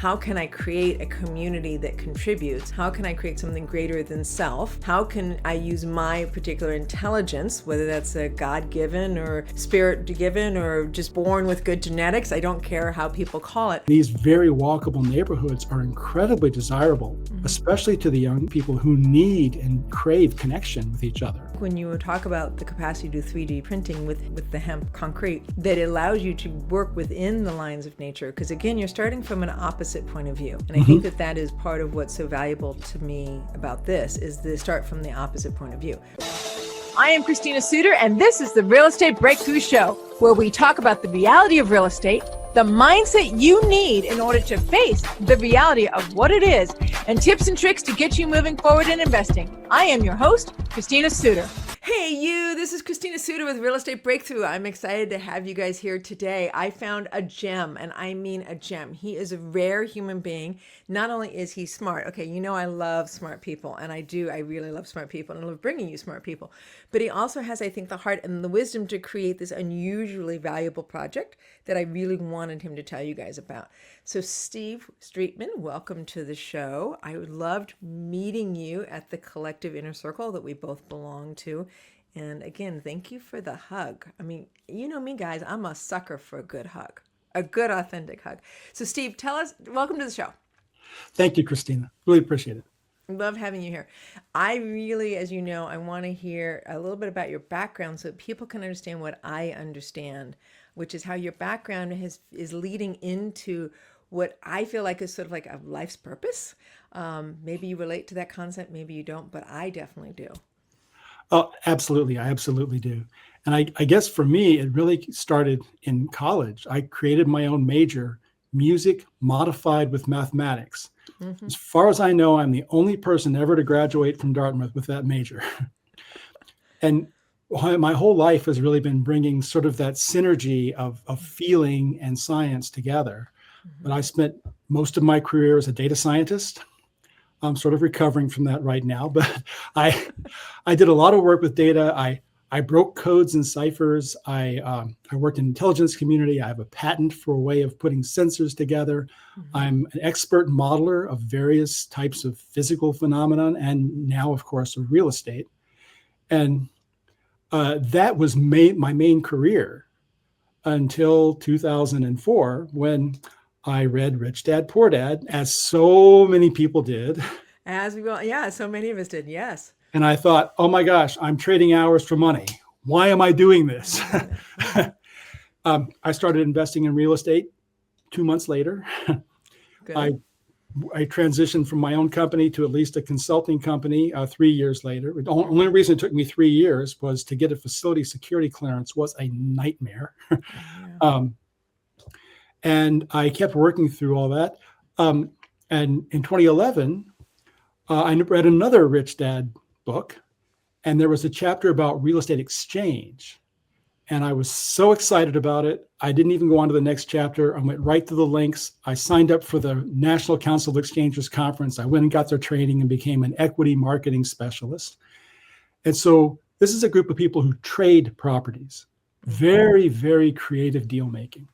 how can I create a community that contributes? How can I create something greater than self? How can I use my particular intelligence, whether that's a God-given or spirit-given or just born with good genetics? I don't care how people call it. These very walkable neighborhoods are incredibly desirable, especially to the young people who need and crave connection with each other. When you talk about the capacity to do 3D printing with the hemp concrete, that allows you to work within the lines of nature, because again, you're starting from an opposite point of view. And I think that is part of what's so valuable to me about this, is the start from the opposite point of view. I am Christina Suter, and this is the Real Estate Breakthrough Show, where we talk about the reality of real estate, the mindset you need in order to face the reality of what it is, and tips and tricks to get you moving forward in investing. I am your host, Christina Suter. Hey you, this is Christina Suter with Real Estate Breakthrough. I'm excited to have you guys here today. I found a gem, and I mean a gem. He is a rare human being. Not only is he smart, okay, you know I love smart people, and I really love smart people, and I love bringing you smart people. But he also has, I think, the heart and the wisdom to create this unusually valuable project that I really wanted him to tell you guys about. So Steve Streetman, welcome to the show. I loved meeting you at the collective inner circle that we both belong to. And again, thank you for the hug. I mean, you know me, guys, I'm a sucker for a good hug, a good, authentic hug. So Steve, tell us, welcome to the show. Thank you, Christina. Really appreciate it. Love having you here. I really, as you know, I want to hear a little bit about your background so that people can understand what I understand, which is how your background is leading into what I feel like is sort of like a life's purpose. Maybe you relate to that concept, maybe you don't, but I definitely do. Oh, absolutely. I absolutely do. And I guess for me, it really started in college. I created my own major, music modified with mathematics. As far as I know, I'm the only person ever to graduate from Dartmouth with that major. And my whole life has really been bringing sort of that synergy of feeling and science together. But I spent most of my career as a data scientist. I'm sort of recovering from that right now, but I did a lot of work with data. I broke codes and ciphers. I worked in the intelligence community. I have a patent for a way of putting sensors together. I'm an expert modeler of various types of physical phenomenon, and now, of course, of real estate. And that was my main career until 2004, when I read Rich Dad, Poor Dad, as so many people did. As we will, yeah, so many of us did, yes. And I thought, oh my gosh, I'm trading hours for money. Why am I doing this? I started investing in real estate 2 months later. I transitioned from my own company to at least a consulting company 3 years later. The only reason it took me 3 years was to get a facility security clearance was a nightmare. And I kept working through all that. And in 2011, I read another Rich Dad book, and there was a chapter about real estate exchange. And I was so excited about it. I didn't even go on to the next chapter. I went right to the links. I signed up for the National Council of Exchangers conference. I went and got their training and became an equity marketing specialist. And so this is a group of people who trade properties. Very, very creative deal making.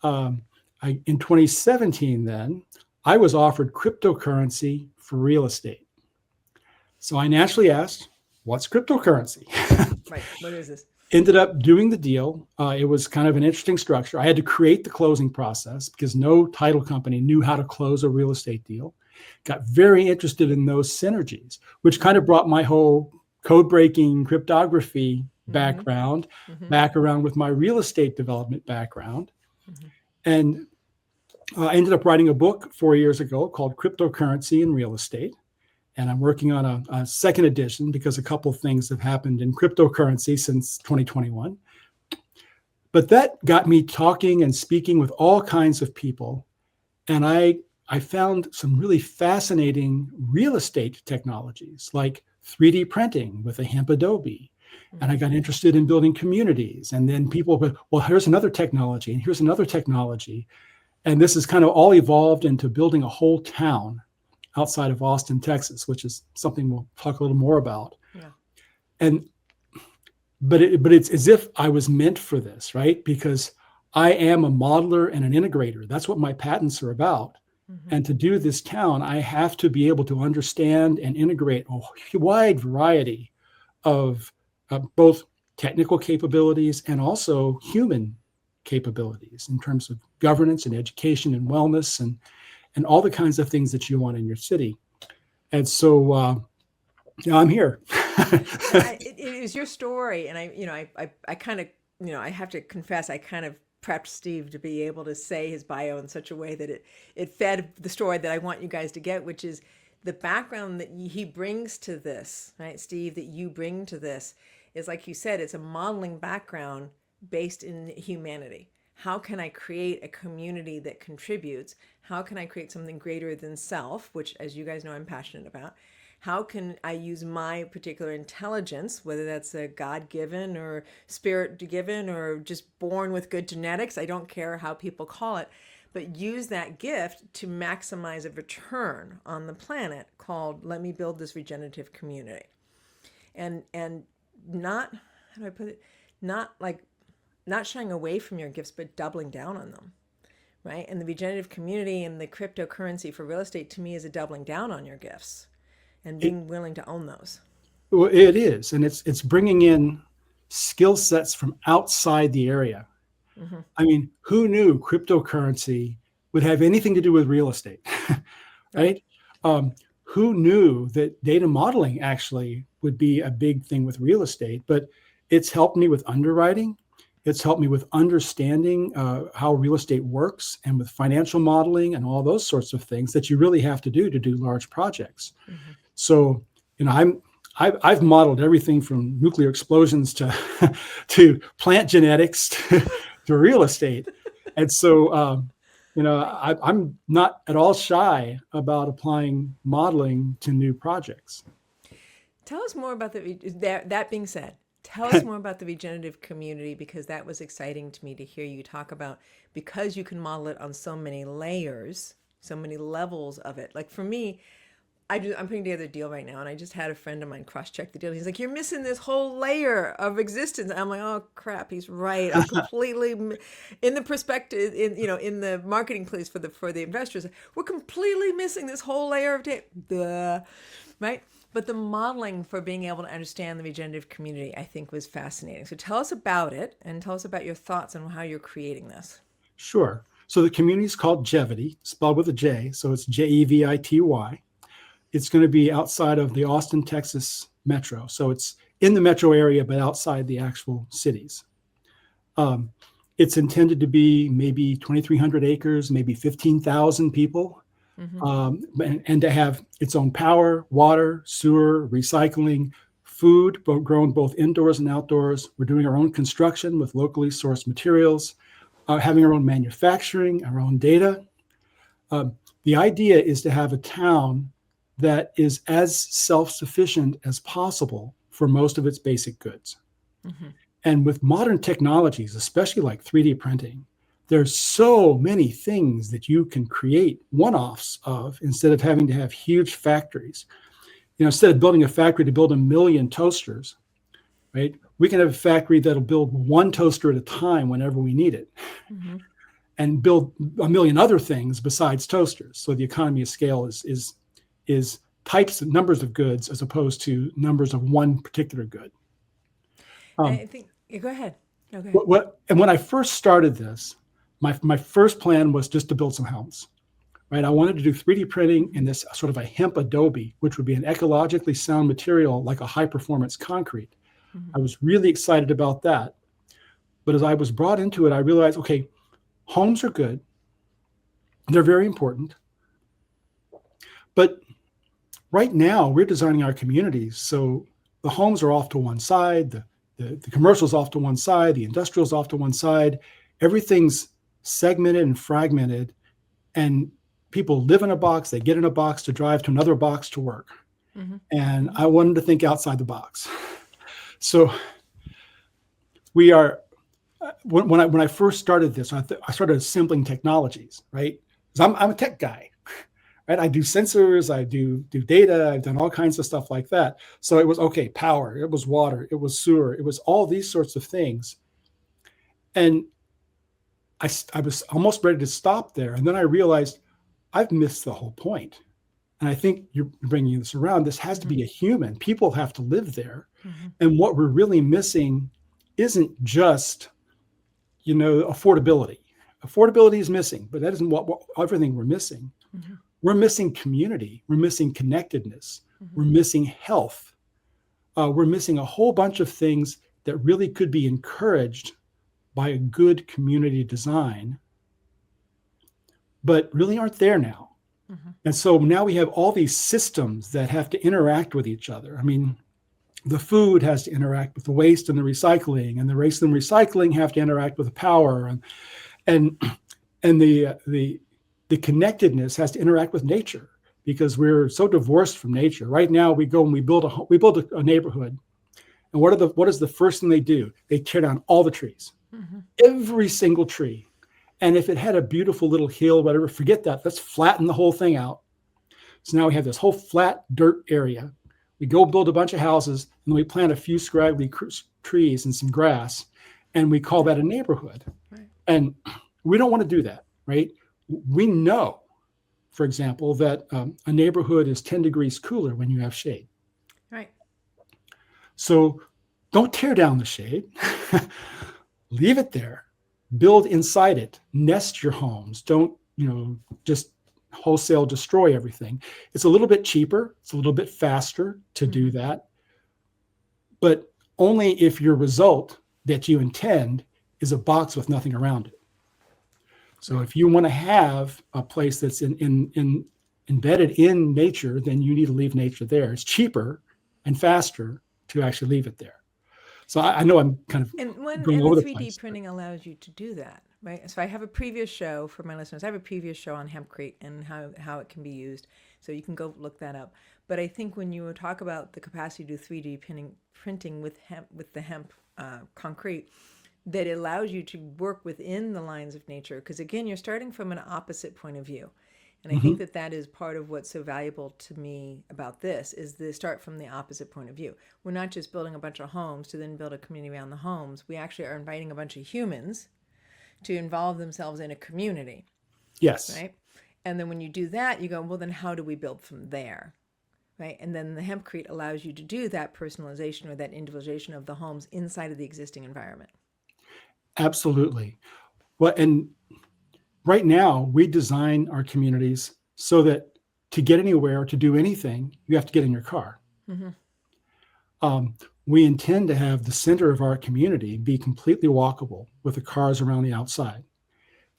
In 2017, then, I was offered cryptocurrency for real estate. So I naturally asked, what's cryptocurrency? Right, what is this? Ended up doing the deal. It was kind of an interesting structure. I had to create the closing process because no title company knew how to close a real estate deal. Got very interested in those synergies, which kind of brought my whole code breaking cryptography background back around with my real estate development background. And I ended up writing a book 4 years ago called Cryptocurrency and Real Estate. And I'm working on a second edition because a couple of things have happened in cryptocurrency since 2021. But that got me talking and speaking with all kinds of people. And I found some really fascinating real estate technologies like 3D printing with a hemp adobe. And I got interested in building communities. And then people were, well, here's another technology and here's another technology. And this has kind of all evolved into building a whole town outside of Austin, Texas, which is something we'll talk a little more about. Yeah. But it's as if I was meant for this, right? Because I am a modeler and an integrator. That's what my patents are about. And to do this town, I have to be able to understand and integrate a wide variety of both technical capabilities and also human capabilities in terms of governance and education and wellness and all the kinds of things that you want in your city. And so I'm here. It is your story, and I kind of, I have to confess, I kind of prepped Steve to be able to say his bio in such a way that it fed the story that I want you guys to get, which is the background that he brings to this, right, Steve, that you bring to this is, like you said, it's a modeling background based in humanity. How can I create a community that contributes? How can I create something greater than self, which, as you guys know, I'm passionate about? How can I use my particular intelligence, whether that's a God-given or spirit-given or just born with good genetics, I don't care how people call it, but use that gift to maximize a return on the planet called, let me build this regenerative community. And not, how do I put it, not shying away from your gifts, but doubling down on them, right? And the regenerative community and the cryptocurrency for real estate, to me, is a doubling down on your gifts and being willing to own those. Well, it is, and it's bringing in skill sets from outside the area. I mean, who knew cryptocurrency would have anything to do with real estate, right? Who knew that data modeling actually would be a big thing with real estate? But it's helped me with underwriting. It's helped me with understanding how real estate works and with financial modeling and all those sorts of things that you really have to do large projects. So, I've modeled everything from nuclear explosions to plant genetics to real estate. And so, I'm not at all shy about applying modeling to new projects. Tell us more about that being said, tell us more about the regenerative community, because that was exciting to me to hear you talk about, because you can model it on so many layers, so many levels of it. Like for me, I'm putting together a deal right now, and I just had a friend of mine cross-check the deal. He's like, "You're missing this whole layer of existence." I'm like, "Oh crap, he's right. I'm completely in the perspective, in the marketing place for the investors. We're completely missing this whole layer of data." Duh. Right? But the modeling for being able to understand the regenerative community, I think, was fascinating. So tell us about it, and tell us about your thoughts on how you're creating this. Sure. So the community is called Jevity, spelled with a J. So it's Jevity. It's going to be outside of the Austin, Texas metro. So it's in the metro area, but outside the actual cities. It's intended to be maybe 2,300 acres, maybe 15,000 people, and to have its own power, water, sewer, recycling, food, grown both indoors and outdoors. We're doing our own construction with locally sourced materials, having our own manufacturing, our own data. The idea is to have a town that is as self-sufficient as possible for most of its basic goods. And with modern technologies, especially like 3D printing, there's so many things that you can create one-offs of instead of having to have huge factories. Instead of building a factory to build 1 million toasters, right? We can have a factory that'll build one toaster at a time whenever we need it, and build 1 million other things besides toasters. So the economy of scale is types of numbers of goods as opposed to numbers of one particular good. I think, go ahead. Okay. And when I first started this, my first plan was just to build some homes, right? I wanted to do 3D printing in this sort of a hemp adobe, which would be an ecologically sound material like a high performance concrete. I was really excited about that. But as I was brought into it, I realized, okay, homes are good. They're very important. But right now, we're designing our communities so the homes are off to one side, the commercial's off to one side, the industrial's off to one side. Everything's segmented and fragmented, and people live in a box, they get in a box to drive to another box to work. And I wanted to think outside the box. So we are, when I first started this, I started assembling technologies, right? Because I'm a tech guy. Right? I do sensors, I do data, I've done all kinds of stuff like that. So it was, okay, power, it was water, it was sewer, it was all these sorts of things. And I was almost ready to stop there. And then I realized I've missed the whole point. And I think you're bringing this around. This has to be a human. People have to live there. And what we're really missing isn't just, affordability. Affordability is missing, but that isn't what everything we're missing. We're missing community. We're missing connectedness. We're missing health. We're missing a whole bunch of things that really could be encouraged by a good community design, but really aren't there now. And so now we have all these systems that have to interact with each other. I mean, the food has to interact with the waste and the recycling, and the waste and recycling have to interact with the power, and the connectedness has to interact with nature, because we're so divorced from nature. Right now, we go and we build a neighborhood, and what is the first thing they do? They tear down all the trees, every single tree. And if it had a beautiful little hill, whatever, forget that. Let's flatten the whole thing out. So now we have this whole flat dirt area. We go build a bunch of houses, and we plant a few scraggly trees and some grass, and we call that a neighborhood. Right. And we don't want to do that, right? We know, for example, that a neighborhood is 10 degrees cooler when you have shade. Right. So don't tear down the shade. Leave it there. Build inside it. Nest your homes. Don't, just wholesale destroy everything. It's a little bit cheaper. It's a little bit faster to do that. But only if your result that you intend is a box with nothing around it. So if you want to have a place that's embedded in nature, then you need to leave nature there. It's cheaper and faster to actually leave it there. So I know I'm kind of going over the 3D place, printing allows you to do that, right? So I have a previous show for my listeners. I have a previous show on hempcrete and how it can be used. So you can go look that up. But I think when you talk about the capacity to do 3D printing with the hemp concrete, that it allows you to work within the lines of nature. Because again, you're starting from an opposite point of view. And I think that is part of what's so valuable to me about this, is the start from the opposite point of view. We're not just building a bunch of homes to then build a community around the homes. We actually are inviting a bunch of humans to involve themselves in a community. Yes. Right? And then when you do that, you go, well, then how do we build from there? Right? And then the hempcrete allows you to do that personalization or that individualization of the homes inside of the existing environment. Absolutely. Well, and right now, we design our communities so that to get anywhere, to do anything, you have to get in your car. We intend to have the center of our community be completely walkable with the cars around the outside.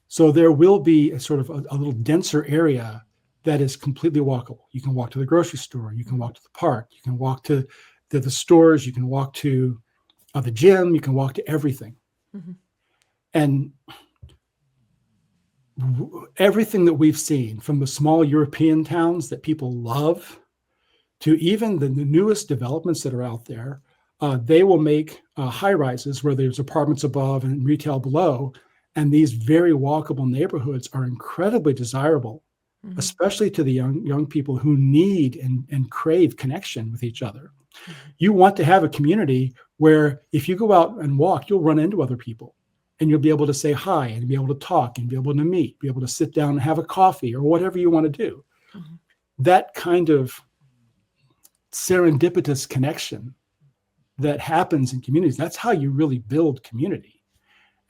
So there will be a sort of a little denser area that is completely walkable. You can walk to the grocery store. You can walk to the park. You can walk to the stores. You can walk to the gym. You can walk to everything. And everything that we've seen, from the small European towns that people love to even the newest developments that are out there, they will make high rises where there's apartments above and retail below. And these very walkable neighborhoods are incredibly desirable, especially to the young people who need and crave connection with each other. You want to have a community where if you go out and walk, you'll run into other people. And you'll be able to say hi and be able to talk and be able to meet, be able to sit down and have a coffee or whatever you want to do. That kind of serendipitous connection that happens in communities, that's how you really build community.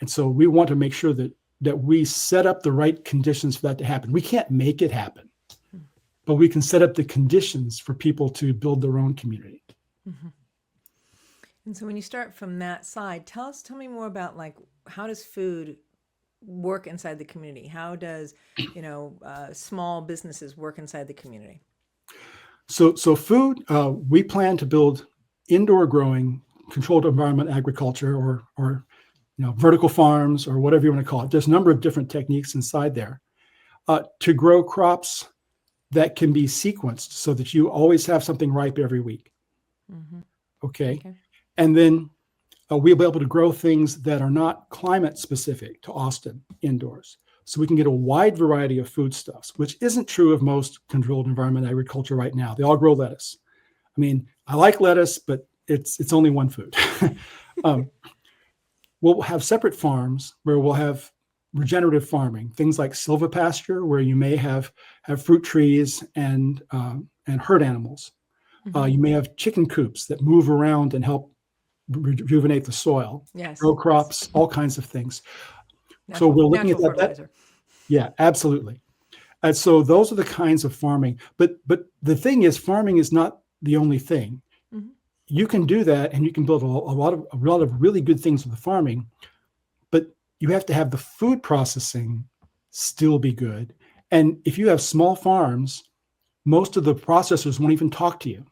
And so we want to make sure that we set up the right conditions for that to happen. We can't make it happen, but we can set up the conditions for people to build their own community. And so when you start from that side, tell me more about, like, how does food work inside the community? How does, small businesses work inside the community? So food, we plan to build indoor growing, controlled environment agriculture, or vertical farms, or whatever you want to call it. There's a number of different techniques inside there to grow crops that can be sequenced so that you always have something ripe every week. Okay. And then we'll be able to grow things that are not climate specific to Austin indoors. So we can get a wide variety of foodstuffs, which isn't true of most controlled environment agriculture right now. They all grow lettuce. I mean, I like lettuce, but it's only one food. We'll have separate farms where we'll have regenerative farming, things like silvopasture, where you may have fruit trees and herd animals. You may have chicken coops that move around and help rejuvenate the soil, Yes. grow crops, all kinds of things. So Natural, we're looking at natural that. fertilizer. Yeah, absolutely. And so those are the kinds of farming. But the thing is, farming is not the only thing. Mhm. You can do that, and you can build a lot of really good things with the farming. But you have to have the food processing still be good. And if you have small farms, most of the processors won't even talk to you.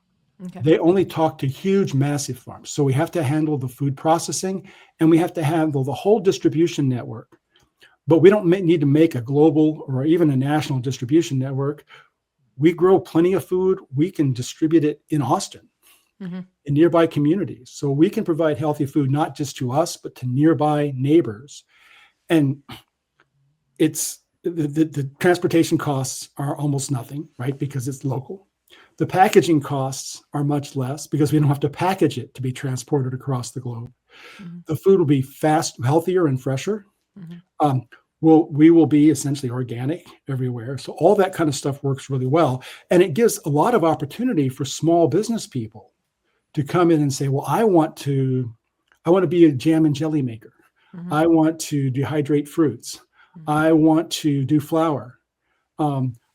Okay. They only talk to huge, massive farms. So we have to handle the food processing, and we have to handle the whole distribution network. But we don't need to make a global or even a national distribution network. We grow plenty of food. We can distribute it in Austin, Mhm. in nearby communities. So we can provide healthy food, not just to us, but to nearby neighbors. And it's the transportation costs are almost nothing, right? Because it's local. The packaging costs are much less because we don't have to package it to be transported across the globe. Mhm. The food will be fast, healthier, and fresher. Mhm. We will be essentially organic everywhere. So all that kind of stuff works really well. And it gives a lot of opportunity for small business people to come in and say, well, I want to be a jam and jelly maker. Mhm. I want to dehydrate fruits. Mhm. I want to do flour.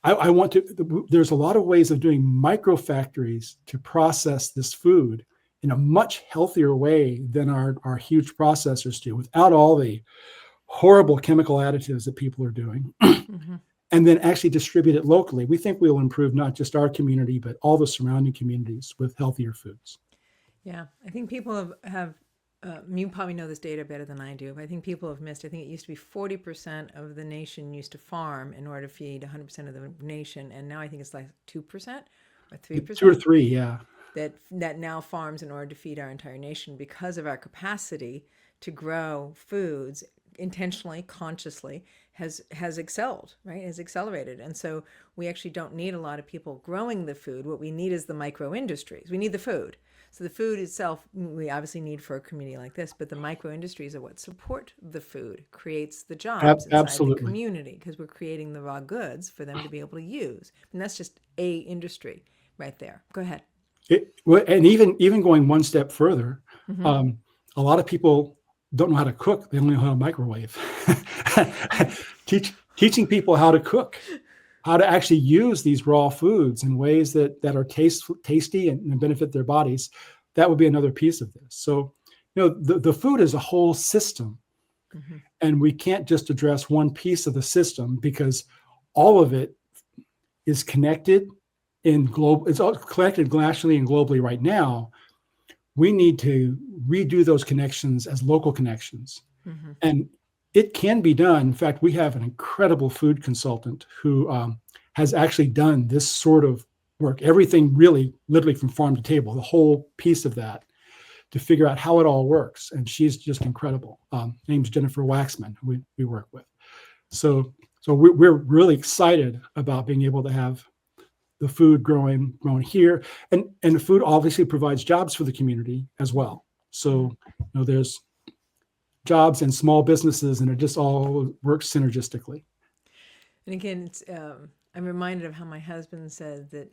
I want to, there's a lot of ways of doing micro factories to process this food in a much healthier way than our huge processors do, without all the horrible chemical additives that people are doing, Mhm. and then actually distribute it locally. We think we'll improve not just our community, but all the surrounding communities with healthier foods. Yeah, I think people have you probably know this data better than I do, but I think people have missed. I think it used to be 40% of the nation used to farm in order to feed 100% of the nation, and now I think it's like 2% or 3%. 2 or 3, yeah. That now farms in order to feed our entire nation because of our capacity to grow foods intentionally, consciously, has excelled, right? Has accelerated. And so we actually don't need a lot of people growing the food. What we need is the micro industries. We need the food. So the food itself, we obviously need for a community like this, but the micro industries are what support the food, creates the jobs inside the Absolutely. community, because we're creating the raw goods for them to be able to use. And that's just a industry right there. Go ahead. And even going one step further, Mm-hmm. a lot of people don't know how to cook. They only know how to microwave. Teaching people how to cook, how to actually use these raw foods in ways that are tasty and benefit their bodies. That would be another piece of this. So, the food is a whole system, Mm-hmm. and we can't just address one piece of the system because all of it is connected it's all connected nationally and globally right now. We need to redo those connections as local connections. Mm-hmm. And it can be done. In fact, we have an incredible food consultant who has actually done this sort of work, everything really, literally from farm to table, the whole piece of that, to figure out how it all works. And she's just incredible. Name's Jennifer Waxman, who we work with. So we're really excited about being able to have the food grown here, and the food obviously provides jobs for the community as well. So there's jobs and small businesses, and it just all works synergistically. And again, I'm reminded of how my husband said that,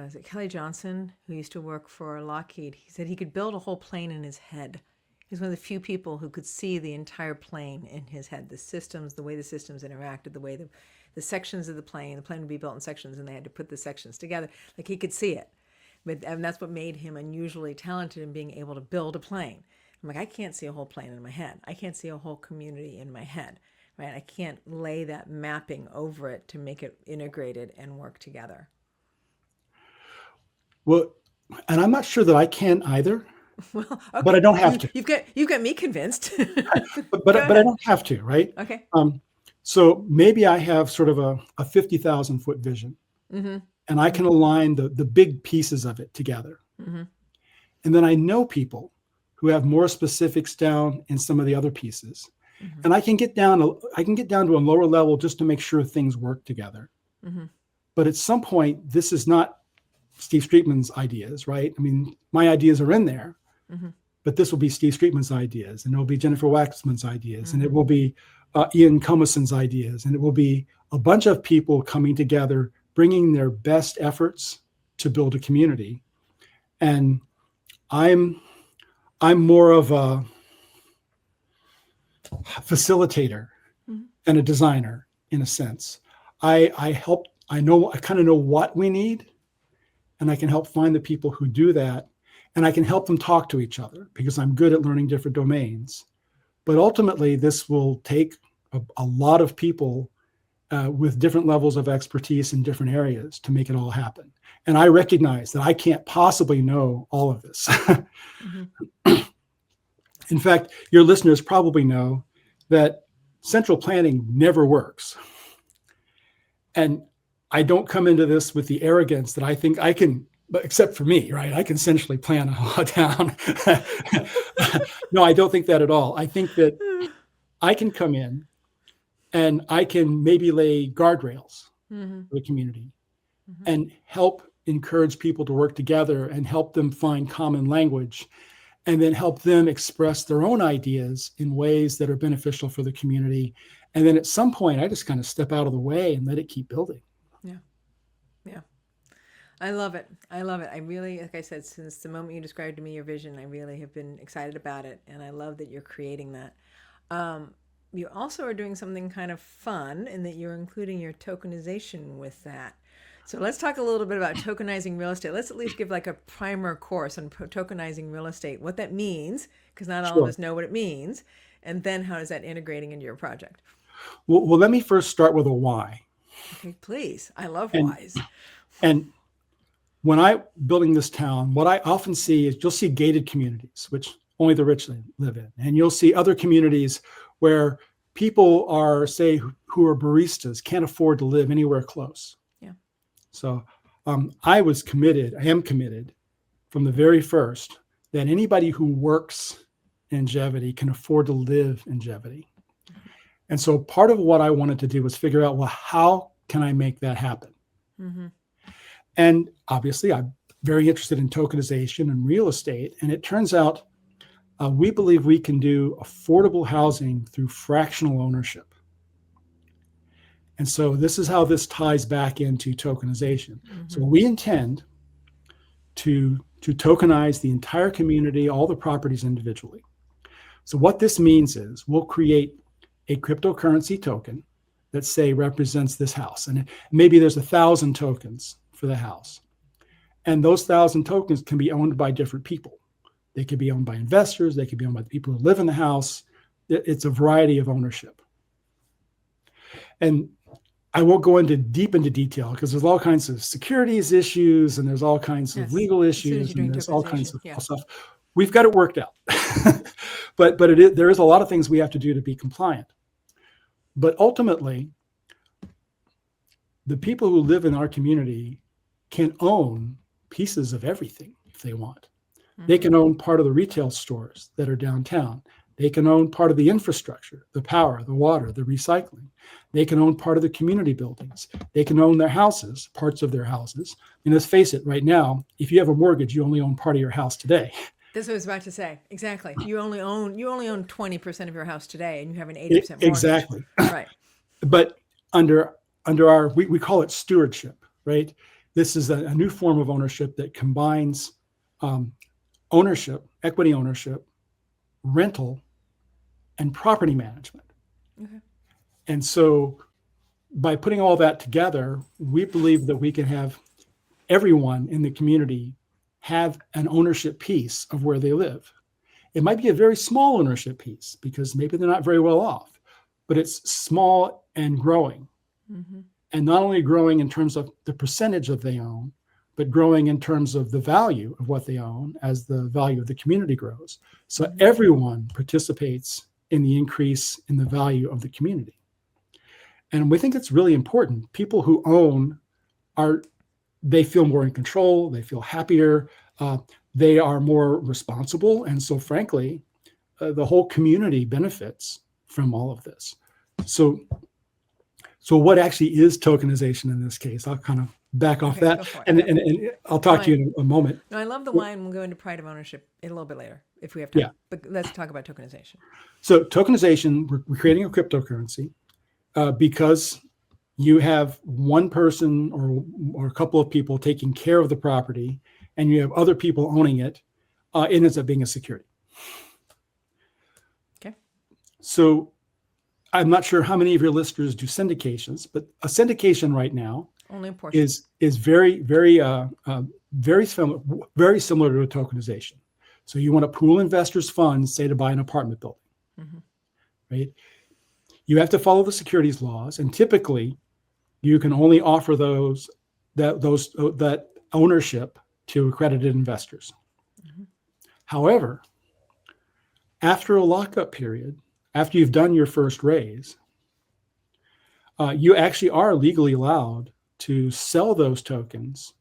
is it Kelly Johnson, who used to work for Lockheed? He said he could build a whole plane in his head. He's one of the few people who could see the entire plane in his head, the systems, the way the systems interacted, the way the sections of the plane would be built in sections, and they had to put the sections together. Like, he could see it. And that's what made him unusually talented in being able to build a plane. I'm like, I can't see a whole plane in my head. I can't see a whole community in my head, right? I can't lay that mapping over it to make it integrated and work together. Well, and I'm not sure that I can either. Well, okay. But I don't have to. You've got me convinced. but I don't have to, right? Okay. So maybe I have sort of a 50,000 foot vision, Mm-hmm. and I can align the big pieces of it together. Mm-hmm. And then I know people who have more specifics down in some of the other pieces. Mm-hmm. And I can get down to a lower level just to make sure things work together. Mm-hmm. But at some point, this is not Steve Streetman's ideas, right? I mean, my ideas are in there, mm-hmm. but this will be Steve Streetman's ideas, and it will be Jennifer Waxman's ideas, and it Mm-hmm. will be Ian Comison's ideas, and it will be a bunch of people coming together, bringing their best efforts to build a community. And I'm more of a facilitator Mm-hmm. than a designer, in a sense. I kind of know what we need, and I can help find the people who do that, and I can help them talk to each other because I'm good at learning different domains. But ultimately, this will take a lot of people with different levels of expertise in different areas to make it all happen. And I recognize that I can't possibly know all of this. Mm-hmm. In fact, your listeners probably know that central planning never works. And I don't come into this with the arrogance that I think I can, except for me, right? I can essentially plan a town. No, I don't think that at all. I think that I can come in and I can maybe lay guardrails Mm-hmm. for the community Mm-hmm. and help encourage people to work together and help them find common language, and then help them express their own ideas in ways that are beneficial for the community. And then at some point, I just kind of step out of the way and let it keep building. Yeah. Yeah. I love it. I love it. I really, like I said, since the moment you described to me your vision, I really have been excited about it. And I love that you're creating that. You also are doing something kind of fun in that you're including your tokenization with that. So let's talk a little bit about tokenizing real estate. Let's at least give like a primer course on tokenizing real estate, what that means, because not all of us know what it means. And then how is that integrating into your project? Well, let me first start with a why. Okay, please. I love whys. And when I'm building this town, what I often see is you'll see gated communities, which only the rich live in. And you'll see other communities where people are, say, who are baristas, can't afford to live anywhere close. Yeah. So I am committed from the very first that anybody who works in Jevity can afford to live in Jevity. And so part of what I wanted to do was figure out, well, how can I make that happen? Mm-hmm. And obviously, I'm very interested in tokenization and real estate. And it turns out we believe we can do affordable housing through fractional ownership. And so this is how this ties back into tokenization. Mm-hmm. So we intend to tokenize the entire community, all the properties individually. So what this means is we'll create a cryptocurrency token that, say, represents this house. And maybe there's 1,000 tokens for the house. And those 1,000 tokens can be owned by different people. They could be owned by investors. They could be owned by the people who live in the house. It's a variety of ownership. And I won't go deep into detail because there's all kinds of securities issues and there's all kinds of legal issues and there's all kinds of stuff. We've got it worked out. but there is a lot of things we have to do to be compliant. But ultimately, the people who live in our community can own pieces of everything if they want. Mm-hmm. They can own part of the retail stores that are downtown. They can own part of the infrastructure, the power, the water, the recycling. They can own part of the community buildings. They can own their houses, parts of their houses. And let's face it, right now, if you have a mortgage, you only own part of your house today. That's what I was about to say. Exactly. You only own 20% of your house today, and you have an 80% mortgage. Exactly. Right. But under our, we call it stewardship, right? This is a new form of ownership that combines ownership, equity ownership, rental, and property management. Okay. And so by putting all that together, we believe that we can have everyone in the community have an ownership piece of where they live. It might be a very small ownership piece because maybe they're not very well off, but it's small and growing. Mm-hmm. And not only growing in terms of the percentage that they own, but growing in terms of the value of what they own as the value of the community grows. So mm-hmm. everyone participates in the increase in the value of the community. And we think it's really important. People who own they feel more in control, they feel happier, they are more responsible. And so frankly, the whole community benefits from all of this. So So what actually is tokenization in this case? I'll kind of back off Okay, that, go for it. and, Yep. and I'll talk to you in a moment. No, I love the why, and we'll go into pride of ownership a little bit later if we have time. Yeah. But let's talk about tokenization. So tokenization, we're creating a cryptocurrency because you have one person or a couple of people taking care of the property, and you have other people owning it. It ends up being a security. Okay. So I'm not sure how many of your listeners do syndications, but a syndication right now only a portion is very similar to a tokenization. So you want to pool investors' funds, say, to buy an apartment building, right? You have to follow the securities laws, and typically, you can only offer that ownership to accredited investors. However, after a lockup period, after you've done your first raise, you actually are legally allowed to sell those tokens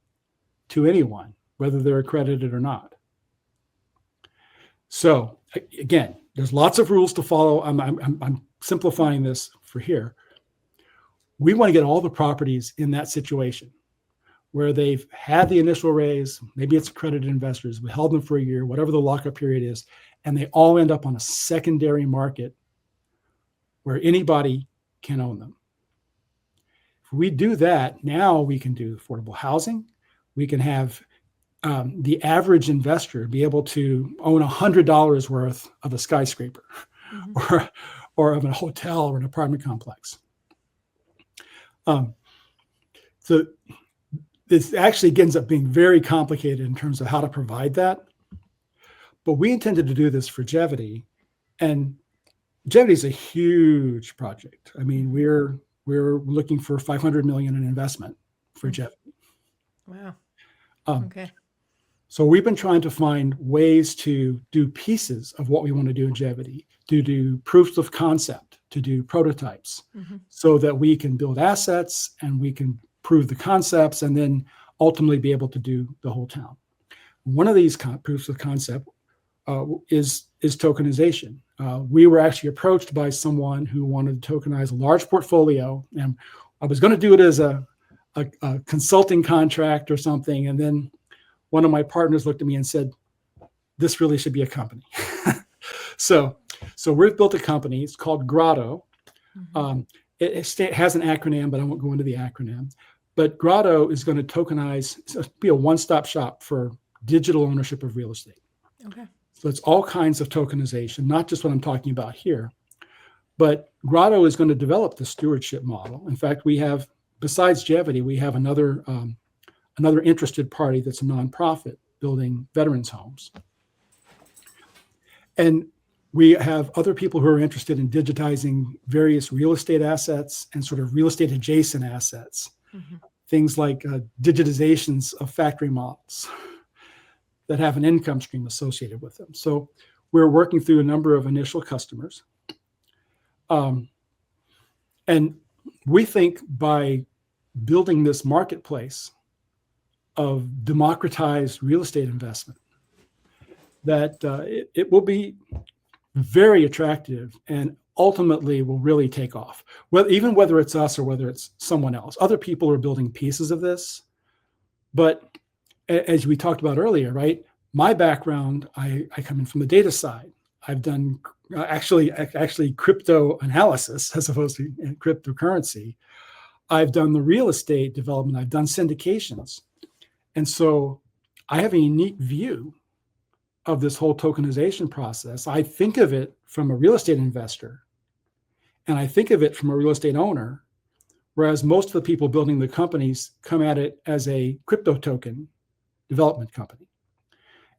to anyone, whether they're accredited or not. So again, there's lots of rules to follow. I'm simplifying this for here. We want to get all the properties in that situation where they've had the initial raise, maybe it's accredited investors, we held them for a year, whatever the lockup period is, and they all end up on a secondary market where anybody can own them. If we do that, now we can do affordable housing. We can have the average investor be able to own $100 worth of a skyscraper or of a hotel or an apartment complex. So this actually ends up being very complicated in terms of how to provide that. But we intended to do this for Jevity, and Jevity is a huge project. I mean, we're looking for $500 million in investment for Jevity. Wow. Okay. So we've been trying to find ways to do pieces of what we want to do in Jevity, to do proofs of concept, to do prototypes, so that we can build assets and we can prove the concepts and then ultimately be able to do the whole town. One of these proofs of concept is tokenization. We were actually approached by someone who wanted to tokenize a large portfolio, and I was going to do it as a consulting contract or something, and then one of my partners looked at me and said, "This really should be a company." So we've built a company. It's called Grotto. It has an acronym, but I won't go into the acronym. But Grotto is going to tokenize, be a one-stop shop for digital ownership of real estate. Okay. So it's all kinds of tokenization, not just what I'm talking about here. But Grotto is going to develop the stewardship model. In fact, we have, besides Jevity, we have another interested party that's a nonprofit building veterans homes. And we have other people who are interested in digitizing various real estate assets and sort of real estate adjacent assets. Things like digitizations of factory models that have an income stream associated with them. So we're working through a number of initial customers. And we think by building this marketplace of democratized real estate investment, that it will be very attractive and ultimately will really take off. Well, even whether it's us or whether it's someone else, other people are building pieces of this. But as we talked about earlier, right? My background, I come in from the data side. I've done actually crypto analysis as opposed to cryptocurrency. I've done the real estate development. I've done syndications. And so I have a unique view of this whole tokenization process. I think of it from a real estate investor, and I think of it from a real estate owner, whereas most of the people building the companies come at it as a crypto token development company.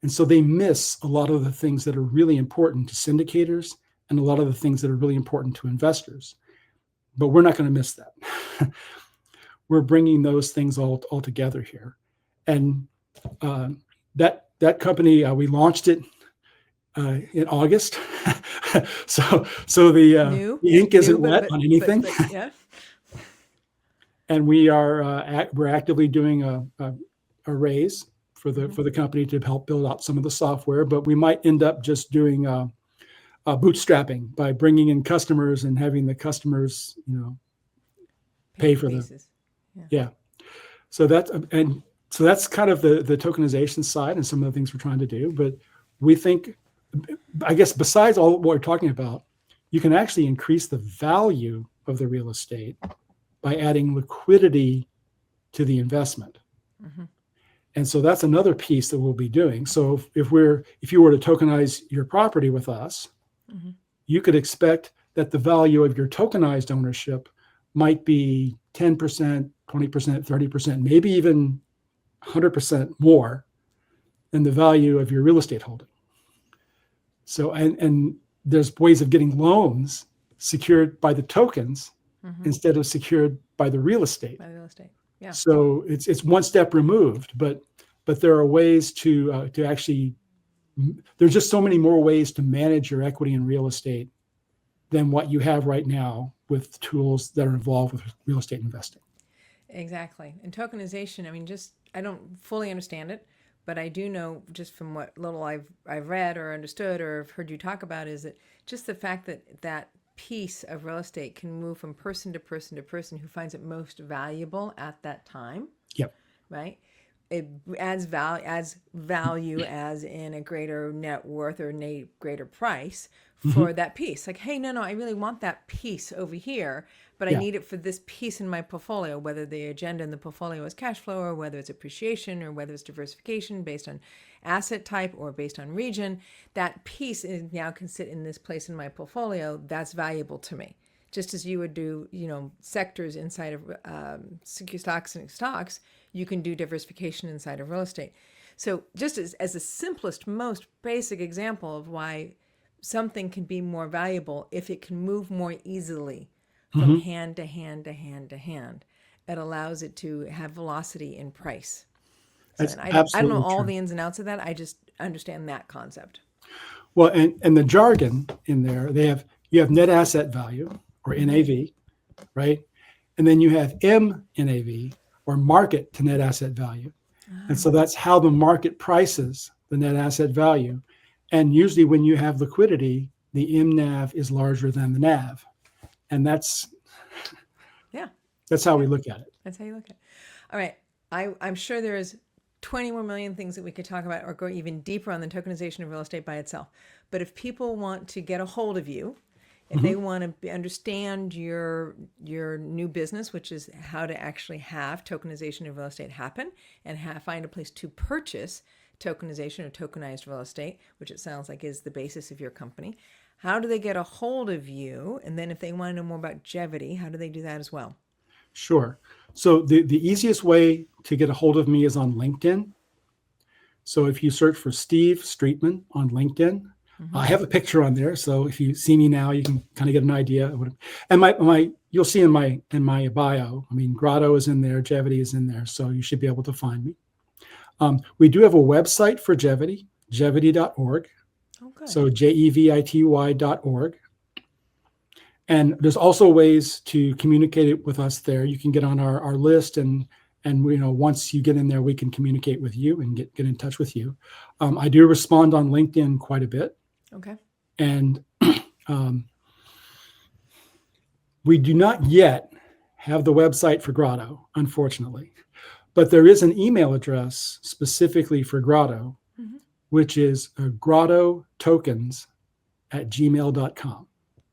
And so they miss a lot of the things that are really important to syndicators and a lot of the things that are really important to investors. But we're not going to miss that. We're bringing those things all together here. And that company, we launched it in August. so the ink isn't wet on anything. But, yeah. And we're actively doing a raise for the company to help build out some of the software, but we might end up just doing bootstrapping by bringing in customers and having the customers, pay for the leases. yeah. So that's kind of the tokenization side and some of the things we're trying to do. But we think, I guess, besides all what we're talking about, you can actually increase the value of the real estate by adding liquidity to the investment. Mm-hmm. And so that's another piece that we'll be doing. So if you were to tokenize your property with us, Mm-hmm. you could expect that the value of your tokenized ownership might be 10%, 20%, 30%, maybe even 100% more than the value of your real estate holding. So, and there's ways of getting loans secured by the tokens Mm-hmm. instead of secured by the real estate. By the real estate. Yeah. So it's one step removed, but there are ways to actually, there's just so many more ways to manage your equity in real estate than what you have right now with tools that are involved with real estate investing. Exactly. And tokenization, I mean, I don't fully understand it, but I do know just from what little I've read or understood or have heard you talk about is that just the fact that piece of real estate can move from person to person to person who finds it most valuable at that time. Yep. Right? It adds value as in a greater net worth or a greater price for that piece. Like, hey, no, I really want that piece over here, but I need it for this piece in my portfolio, whether the agenda in the portfolio is cash flow or whether it's appreciation or whether it's diversification based on asset type or based on region. That piece now can sit in this place in my portfolio. That's valuable to me. Just as you would do, sectors inside of stocks, you can do diversification inside of real estate. So just as the simplest, most basic example of why something can be more valuable if it can move more easily from hand to hand to hand to hand, it allows it to have velocity in price. So, That's I don't know all true. the ins and outs of that. I just understand that concept. Well, and the jargon in there, you have net asset value or NAV, right? And then you have MNAV or market to net asset value. And so that's how the market prices the net asset value. And usually when you have liquidity, the MNAV is larger than the NAV. And that's how we look at it. That's how you look at it. All right. I'm sure there is 20 more million things that we could talk about or go even deeper on the tokenization of real estate by itself. But if people want to get a hold of you, if they want to understand your new business, which is how to actually have tokenization of real estate happen and find a place to purchase tokenization or tokenized real estate, which it sounds like is the basis of your company, how do they get a hold of you? And then if they want to know more about Jevity, how do they do that as well? Sure. So the easiest way to get a hold of me is on LinkedIn. So if you search for Steve Streetman on LinkedIn, I have a picture on there. So if you see me now, you can kind of get an idea of what. And you'll see in my bio. I mean, Grotto is in there, Jevity is in there, so you should be able to find me. We do have a website for Jevity, jevity.org. Okay. So jevity.org. And there's also ways to communicate with us there. You can get on our list, and once you get in there, we can communicate with you and get in touch with you. I do respond on LinkedIn quite a bit. Okay. And we do not yet have the website for Grotto, unfortunately. But there is an email address specifically for Grotto, which is grottotokens@gmail.com.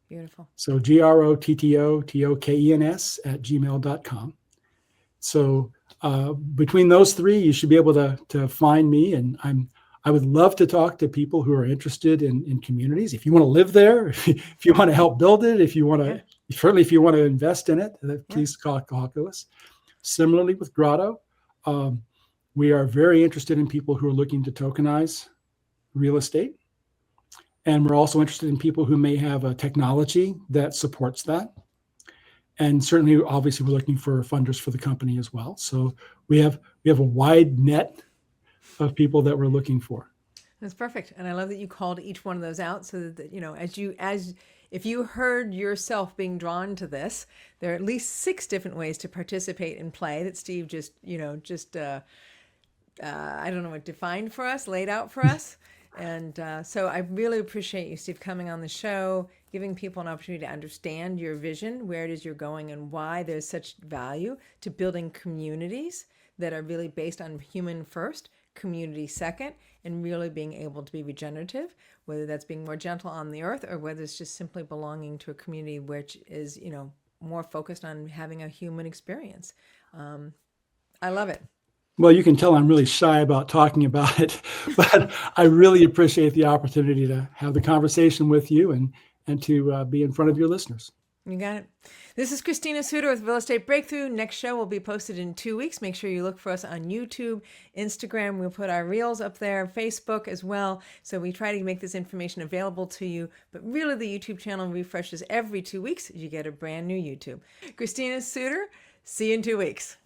Beautiful. So grottotokens@gmail.com. So between those three, you should be able to find me. And I would love to talk to people who are interested in communities. If you want to live there, if you want to help build it, if you want to, certainly if you want to invest in it, please talk to us. Similarly with Grotto, we are very interested in people who are looking to tokenize real estate. And we're also interested in people who may have a technology that supports that. And certainly, obviously, we're looking for funders for the company as well. So we have a wide net of people that we're looking for. That's perfect. And I love that you called each one of those out so that, if you heard yourself being drawn to this, there are at least 6 different ways to participate and play that Steve I don't know what defined for us, laid out for us. And so I really appreciate you, Steve, coming on the show, giving people an opportunity to understand your vision, where it is you're going, and why there's such value to building communities that are really based on human first, community second, and really being able to be regenerative, whether that's being more gentle on the earth or whether it's just simply belonging to a community which is, more focused on having a human experience. I love it. Well, you can tell I'm really shy about talking about it, but I really appreciate the opportunity to have the conversation with you and to be in front of your listeners. You got it. This is Christina Suter with Real Estate Breakthrough. Next show will be posted in 2 weeks. Make sure you look for us on YouTube, Instagram. We'll put our reels up there, Facebook as well. So we try to make this information available to you. But really, the YouTube channel refreshes every 2 weeks. You get a brand new YouTube. Christina Suter, see you in 2 weeks.